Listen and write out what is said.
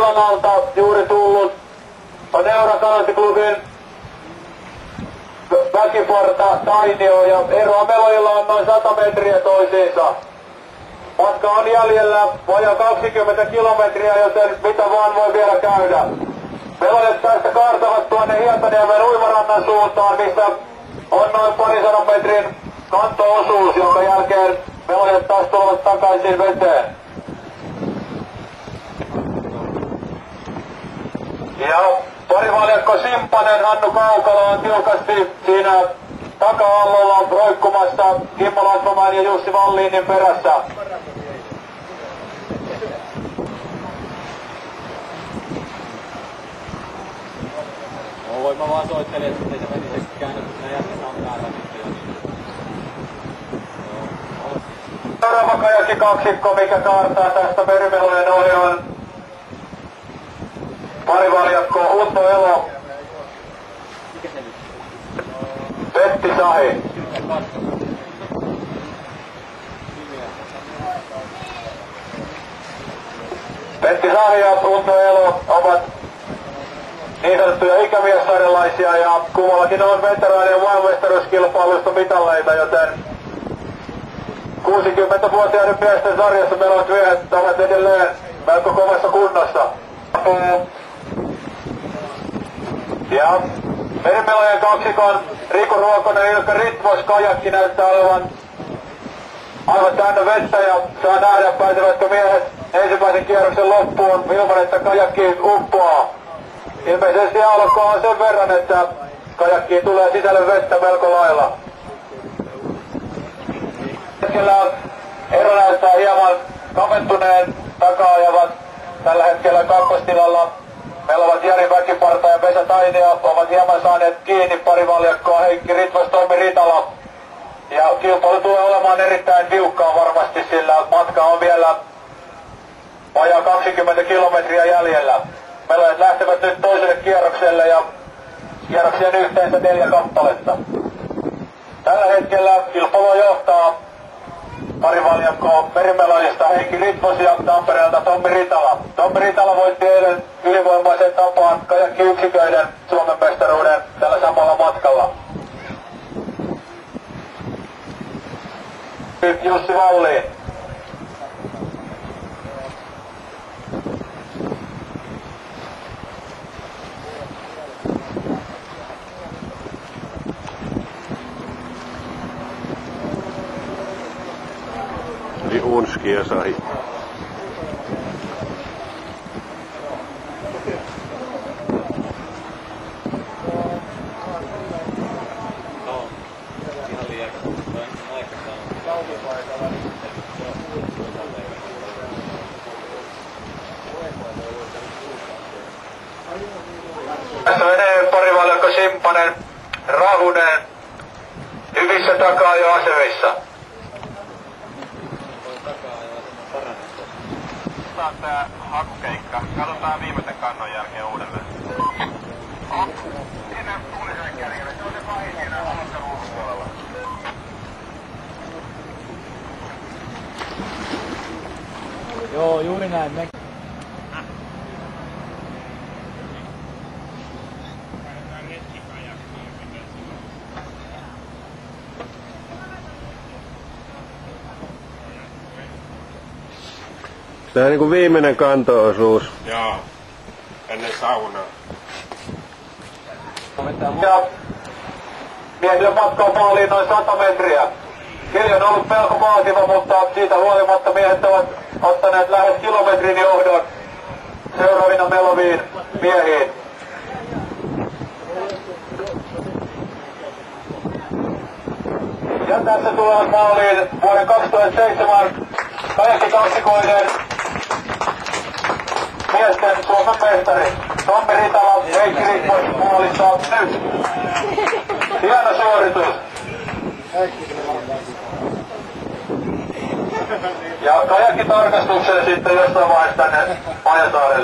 Ilolanalta juuri tullut on Neura-kanoottiklubin väkiparta Tainio ja eroa melojilla on noin 100 metriä toisiinsa. Matka on jäljellä vajaa 20 kilometriä, joten mitä vaan voi vielä käydä. Melojat tästä kaartavat tuonne Hietaniemen uimarannan suuntaan, missä on noin 200 metrin kanto-osuus, jonka jälkeen melojat taas tulevat takaisin veteen. Ja parivaljakko Simppanen Hannu Kaukala on tiukasti siinä taka-allolla roikkumassa Kimmo Latvamäen ja Jussi Valliinin perässä. Mä vaan soittelin, että ei se meni se käännös, kun ne jätkät on täällä sitten jo niin. Seuraava kajakkikaksikko, mikä kaartaa tästä merimelojen ohi on parivaljakko Utto Elo. Mikä se nyt? Petti Sahi. Petti Sahi ja Utto Elo ovat niin sanottuja ikämiessarjalaisia ja kummallakin on veteraanien maailmanmestaruuskilpailuista mitalleita, joten 60-vuotiaiden miesten sarjassa meillä miehet ovat edelleen melko kovassa kunnossa. Ja merimelojen kaksikon Riku Ruokonen ja Ilkka Ritvos kajakki näyttää olevan aivan täynnä vettä ja saa nähdä pääsevätkö miehet ensimmäisen kierroksen loppuun ilman että kajakki uppoaa. Ilmeisesti aallokko on sen verran, että kajakkiin tulee sisälle vettä melko lailla. Hetkellä ero näyttää hieman kaventuneen takaa-ajavat tällä hetkellä kakkostilalla. Meillä ovat Jari Väkiparta ja Vesa Tainio ovat hieman saaneet kiinni parivaljakkoa Heikki Ritvos, Tommi Ritala. Ja kilpailu tulee olemaan erittäin tiukkaa varmasti, sillä matka on vielä vajaa 20 kilometriä jäljellä. Melojat lähtevät nyt toiselle kierrokselle ja kierroksien yhteensä 4 kappaletta. Tällä hetkellä kilpailua johtaa parivaljakko merimelojista Heikki Ritvos ja Tampereelta Tommi Ritala. Tommi Ritala voitti eilen ylivoimaisen tapaan kajakkiyksiköiden Suomen mestaruuden tällä samalla matkalla. Nyt Jussi Valliin. Unski ja Sahi. Ihan liian aikaisemmin. Tässä menee parivaljakko Simppanen, Rahunen hyvissä takaa-ajo-asemissa. Tää hakukeikka. Katsotaan viimeisen kannon jälkeen uudelleen. Siinä tuli sen kärjellä. Se on se pahin siinä aloittelun ulkopuolella. Joo, juuri näin. Tää on niinku viimeinen kanto-osuus. Joo. Ennen saunaa. Ja miehille matka on maaliin noin 100 metriä. Keli on ollut melko vaativa, mutta siitä huolimatta miehet ovat ottaneet lähes kilometrin johdon seuraavina meloviin miehiin. Ja tässä tulevat maaliin vuoden 2007 kajakkikaksikoiden miesten Suomen mestari Tommi Ritala, Heikki Ritvos maalissa nyt. Hieno suoritus. Ja kajakkitarkastukseen sitten jossain vaiheessa tänne Pajasaarelle.